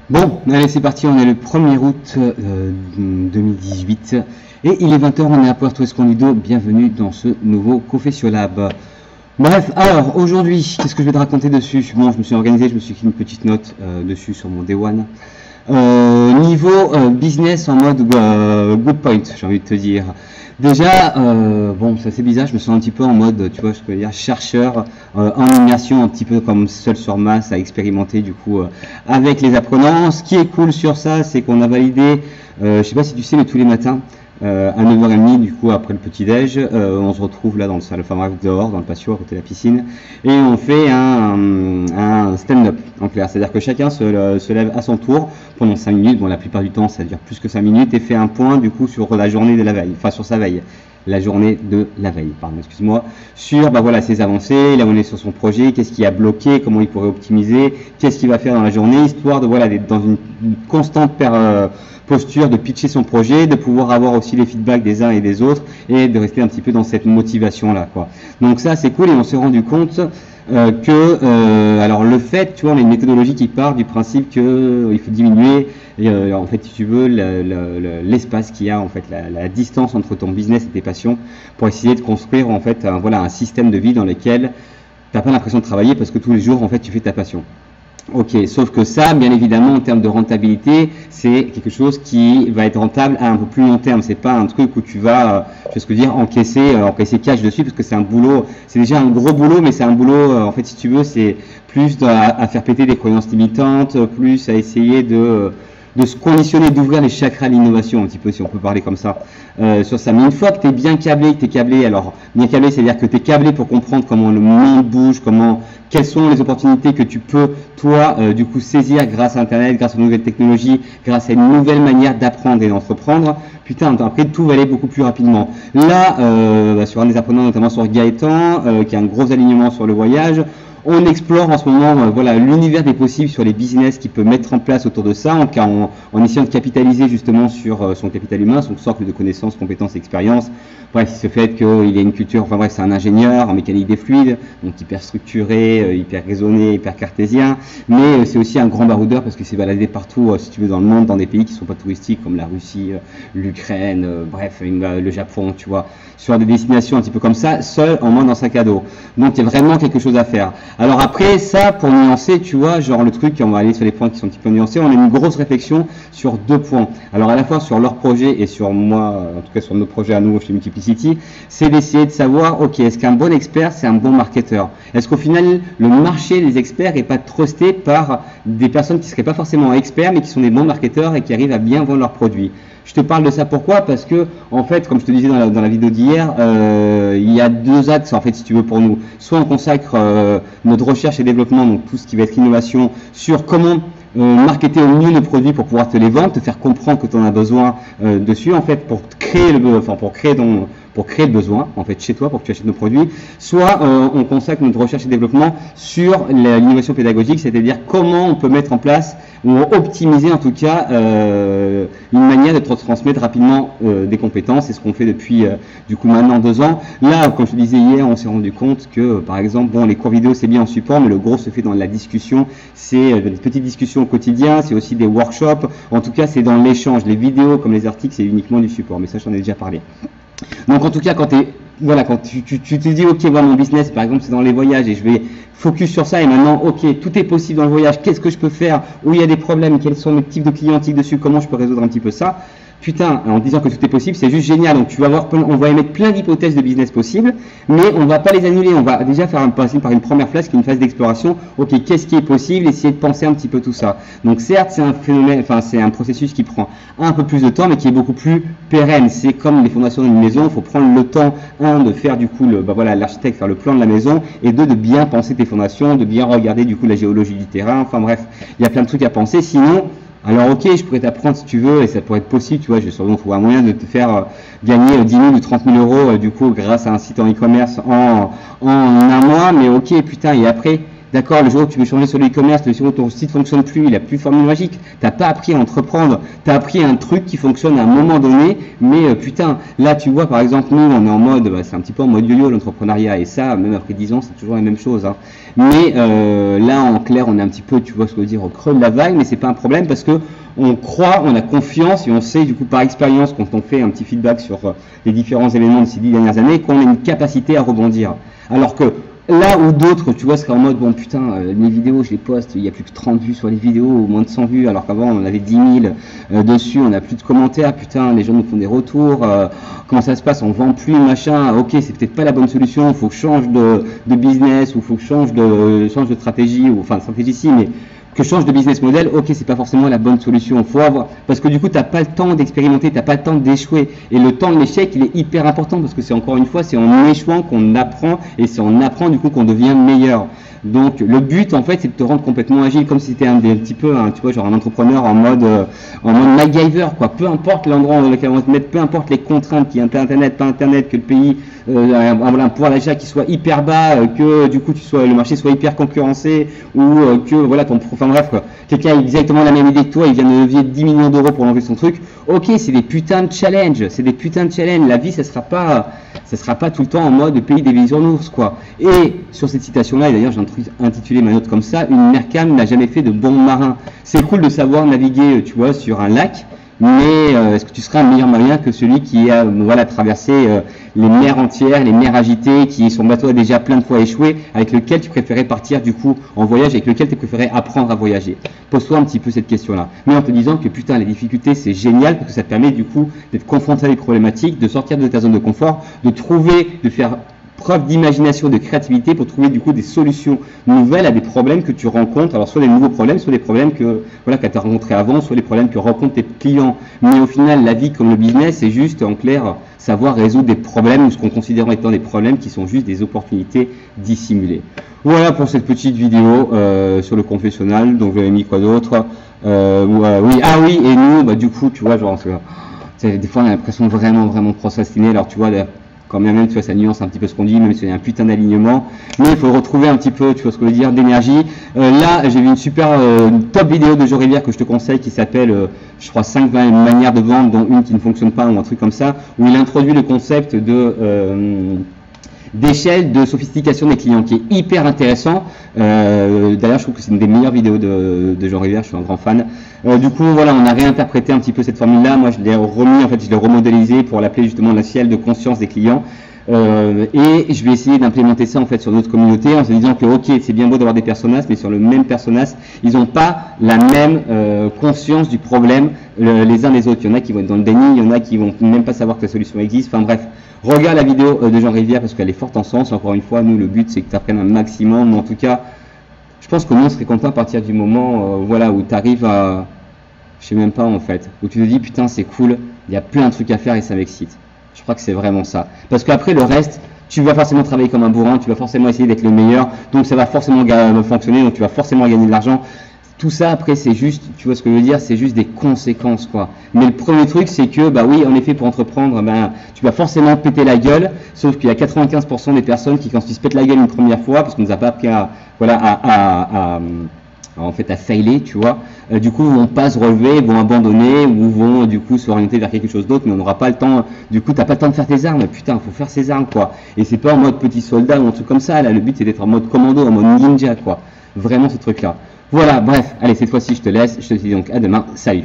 Bon, allez, c'est parti, on est le 1er août 2018 et il est 20h, on est à Puerto Escondido, bienvenue dans ce nouveau Confessiolab. Bref, alors aujourd'hui, qu'est-ce que je vais te raconter dessus? Bon, je me suis organisé, je me suis écrit une petite note dessus sur mon Day One. Niveau business en mode good point, j'ai envie de te dire. Déjà, bon, c'est assez bizarre, je me sens un petit peu en mode, tu vois, je peux dire chercheur en immersion, un petit peu comme seul sur masse à expérimenter du coup avec les apprenants. Ce qui est cool sur ça, c'est qu'on a validé, je sais pas si tu sais, mais tous les matins, à 9h30 du coup après le petit-déj, on se retrouve là dans le salon, enfin bref, dehors, dans le patio à côté de la piscine, et on fait un stand-up en clair, c'est-à-dire que chacun se lève à son tour pendant 5 minutes, bon la plupart du temps ça dure plus que 5 minutes, et fait un point du coup sur la journée de la veille, enfin sur sa veille. La journée de la veille, pardon, excuse-moi, sur bah voilà ses avancées, là où on est sur son projet, qu'est-ce qui a bloqué, comment il pourrait optimiser, qu'est-ce qu'il va faire dans la journée, histoire de voilà d'être dans une constante posture de pitcher son projet, de pouvoir avoir aussi les feedbacks des uns et des autres et de rester un petit peu dans cette motivation là quoi. Donc ça c'est cool et on s'est rendu compte alors le fait, tu vois, on a une méthodologie qui part du principe que il faut diminuer en fait si tu veux l'espace qu'il y a en fait la distance entre ton business et tes passions pour essayer de construire en fait voilà un système de vie dans lequel tu n'as pas l'impression de travailler parce que tous les jours en fait tu fais ta passion. Ok, sauf que ça, bien évidemment, en termes de rentabilité, c'est quelque chose qui va être rentable à un peu plus long terme. C'est pas un truc où tu vas, je veux dire, encaisser cash dessus, parce que c'est un boulot, c'est déjà un gros boulot, mais c'est un boulot, en fait, si tu veux, c'est plus à faire péter des croyances limitantes, plus à essayer de se conditionner, d'ouvrir les chakras à l'innovation, un petit peu, si on peut parler comme ça, sur ça. Mais une fois que tu es bien câblé, alors, bien câblé, c'est-à-dire que tu es câblé pour comprendre comment le monde bouge, quelles sont les opportunités que tu peux, toi, du coup, saisir grâce à Internet, grâce aux nouvelles technologies, grâce à une nouvelle manière d'apprendre et d'entreprendre, putain, après, tout va aller beaucoup plus rapidement. Là, sur un des apprenants, notamment sur Gaëtan, qui a un gros alignement sur le voyage, on explore en ce moment voilà l'univers des possibles sur les business qu'il peut mettre en place autour de ça, en essayant de capitaliser justement sur son capital humain, son socle de connaissances, compétences, expériences. Bref, ce fait qu'il ait une culture, enfin bref, c'est un ingénieur en mécanique des fluides, donc hyper structuré, hyper raisonné, hyper cartésien, mais c'est aussi un grand baroudeur parce qu'il s'est baladé partout, si tu veux, dans le monde, dans des pays qui sont pas touristiques comme la Russie, l'Ukraine, bref, le Japon, tu vois, sur des destinations un petit peu comme ça, seul, en main dans sac à dos. Donc il y a vraiment quelque chose à faire. Alors après, ça, pour nuancer, tu vois, genre le truc, on va aller sur les points qui sont un petit peu nuancés, on a une grosse réflexion sur 2 points. Alors à la fois sur leur projet et sur moi, en tout cas sur nos projets à nous chez Multiplicity, c'est d'essayer de savoir, ok, est-ce qu'un bon expert, c'est un bon marketeur? Est-ce qu'au final, le marché des experts n'est pas trusté par des personnes qui ne seraient pas forcément experts, mais qui sont des bons marketeurs et qui arrivent à bien vendre leurs produits? Je te parle de ça pourquoi? Parce que, en fait, comme je te disais dans la vidéo d'hier, il y a 2 axes, en fait, si tu veux, pour nous. Soit on consacre notre recherche et développement, donc tout ce qui va être innovation, sur comment marketer au mieux nos produits pour pouvoir te les vendre, te faire comprendre que tu en as besoin dessus, en fait, pour créer le besoin, en fait, chez toi, pour que tu achètes nos produits. Soit on consacre notre recherche et développement sur l'innovation pédagogique, c'est-à-dire comment on peut mettre en place ou optimiser en tout cas une manière de transmettre rapidement des compétences. C'est ce qu'on fait depuis du coup maintenant 2 ans. Là, comme je te disais hier, on s'est rendu compte que par exemple, bon, les cours vidéo c'est bien en support, mais le gros se fait dans la discussion. C'est des petites discussions au quotidien, c'est aussi des workshops. En tout cas, c'est dans l'échange. Les vidéos comme les articles, c'est uniquement du support. Mais ça, j'en ai déjà parlé. Donc en tout cas, quand tu te dis ok, voilà, mon business par exemple c'est dans les voyages et je vais focus sur ça, et maintenant ok, tout est possible dans le voyage, qu'est-ce que je peux faire, où il y a des problèmes, quels sont mes types de clientiques dessus, comment je peux résoudre un petit peu ça. Putain, en disant que tout est possible, c'est juste génial. Donc tu vas voir, on va émettre plein d'hypothèses de business possibles, mais on va pas les annuler. On va déjà passer par une première phase qui est une phase d'exploration. Ok, qu'est-ce qui est possible? Essayer de penser un petit peu tout ça. Donc certes, c'est un phénomène, enfin c'est un processus qui prend un peu plus de temps, mais qui est beaucoup plus pérenne. C'est comme les fondations d'une maison. Il faut prendre le temps, de faire du coup l'architecte faire le plan de la maison, et de bien penser tes fondations, de bien regarder du coup la géologie du terrain. Enfin bref, il y a plein de trucs à penser. Sinon, alors ok, je pourrais t'apprendre si tu veux, et ça pourrait être possible, tu vois, je vais sûrement trouver un moyen de te faire gagner 10 000 ou 30 000 euros du coup grâce à un site en e-commerce en un mois, mais ok, putain, et après, D'accord, le jour où tu veux changer sur l'e-commerce, le jour où ton site fonctionne plus, il a plus de formule magique. T'as pas appris à entreprendre. T'as appris un truc qui fonctionne à un moment donné, mais putain, là tu vois par exemple nous on est en mode, c'est un petit peu en mode yo-yo l'entrepreneuriat et ça, même après 10 ans, c'est toujours la même chose. Hein. Mais là en clair, on est un petit peu, tu vois ce que je veux dire, au creux de la vague, mais c'est pas un problème parce que on croit, on a confiance et on sait du coup par expérience quand on fait un petit feedback sur les différents événements de ces 10 dernières années qu'on a une capacité à rebondir. Alors que là où d'autres, tu vois, seraient en mode, bon putain, mes vidéos, je les poste, il y a plus que 30 vues sur les vidéos, ou moins de 100 vues, alors qu'avant on en avait 10 000 dessus, on n'a plus de commentaires, putain, les gens nous font des retours, comment ça se passe, on vend plus, machin, ok, c'est peut-être pas la bonne solution, il faut que je change de business, ou il faut que je change de stratégie, ou enfin, stratégie si, mais que je change de business model, ok, c'est pas forcément la bonne solution. Faut avoir, parce que du coup, t'as pas le temps d'expérimenter, t'as pas le temps d'échouer. Et le temps de l'échec, il est hyper important parce que c'est encore une fois, c'est en échouant qu'on apprend et c'est en apprend du coup qu'on devient meilleur. Donc le but en fait c'est de te rendre complètement agile comme si c'était un petit peu tu vois genre un entrepreneur en mode MacGyver quoi, peu importe l'endroit dans lequel on va te mettre, peu importe les contraintes qu'il y a internet, pas internet, que le pays un pouvoir d'achat qui soit hyper bas, que du coup le marché soit hyper concurrencé ou que voilà enfin bref quoi, quelqu'un a exactement la même idée que toi, il vient de lever 10 millions d'euros pour enlever son truc. Ok, c'est des putains de challenges, la vie ça sera pas tout le temps en mode pays des bisounours quoi. Et sur cette citation là, et d'ailleurs j'ai intitulé ma note comme ça, une mercane n'a jamais fait de bon marin. C'est cool de savoir naviguer, tu vois, sur un lac, mais est-ce que tu seras un meilleur marin que celui qui a traversé les mers entières, les mers agitées, qui son bateau a déjà plein de fois échoué, avec lequel tu préférais partir du coup en voyage, avec lequel tu préférais apprendre à voyager? Pose-toi un petit peu cette question-là, mais en te disant que putain les difficultés c'est génial parce que ça te permet du coup d'être confronté à des problématiques, de sortir de ta zone de confort, de faire preuve d'imagination, de créativité pour trouver du coup des solutions nouvelles à des problèmes que tu rencontres. Alors soit des nouveaux problèmes, soit des problèmes que tu as rencontrés avant, soit les problèmes que rencontrent tes clients. Mais au final, la vie comme le business, c'est juste en clair savoir résoudre des problèmes ou ce qu'on considère étant des problèmes qui sont juste des opportunités dissimulées. Voilà pour cette petite vidéo sur le confessionnal. Donc j'avais mis quoi d'autre oui, et nous, du coup, tu vois, genre, des fois on a l'impression de vraiment procrastiner. Alors tu vois, quand même, tu vois, ça nuance un petit peu ce qu'on dit, même s'il y a un putain d'alignement. Mais il faut retrouver un petit peu, tu vois ce que je veux dire, d'énergie. Là, j'ai vu une super top vidéo de Joe Rivière que je te conseille qui s'appelle, je crois, 5 manières de vendre, dont une qui ne fonctionne pas ou un truc comme ça, où il introduit le concept d'échelle de sophistication des clients qui est hyper intéressant. D'ailleurs je trouve que c'est une des meilleures vidéos de Jean Rivière, je suis un grand fan. Du coup voilà, on a réinterprété un petit peu cette formule là, moi je l'ai remis, en fait je l'ai remodélisé pour l'appeler justement la ciel de conscience des clients. Et je vais essayer d'implémenter ça en fait sur notre communauté en se disant que ok, c'est bien beau d'avoir des personas, mais sur le même personas, ils n'ont pas la même conscience du problème les uns les autres. Il y en a qui vont être dans le déni, il y en a qui vont même pas savoir que la solution existe. Enfin bref, regarde la vidéo de Jean Rivière parce qu'elle est forte en sens. Encore une fois, nous le but c'est que tu apprennes un maximum, mais en tout cas, je pense que nous serait content à partir du moment où tu arrives à, je sais même pas en fait, où tu te dis putain c'est cool, il y a plein de trucs à faire et ça m'excite. Je crois que c'est vraiment ça. Parce qu'après le reste, tu vas forcément travailler comme un bourrin, tu vas forcément essayer d'être le meilleur, donc ça va forcément fonctionner, donc tu vas forcément gagner de l'argent. Tout ça après c'est juste, tu vois ce que je veux dire, c'est juste des conséquences quoi. Mais le premier truc c'est que oui en effet pour entreprendre, tu vas forcément péter la gueule, sauf qu'il y a 95% des personnes qui quand ils se pètent la gueule une première fois, parce qu'on nous a pas appris à failer, tu vois, du coup vont pas se relever, vont abandonner ou vont du coup s'orienter vers quelque chose d'autre, mais on n'aura pas le temps, du coup t'as pas le temps de faire tes armes, putain faut faire ses armes quoi, et c'est pas en mode petit soldat ou un truc comme ça, là le but c'est d'être en mode commando, en mode ninja quoi, vraiment ce truc là. Voilà, bref, allez cette fois-ci je te laisse, je te dis donc à demain, salut.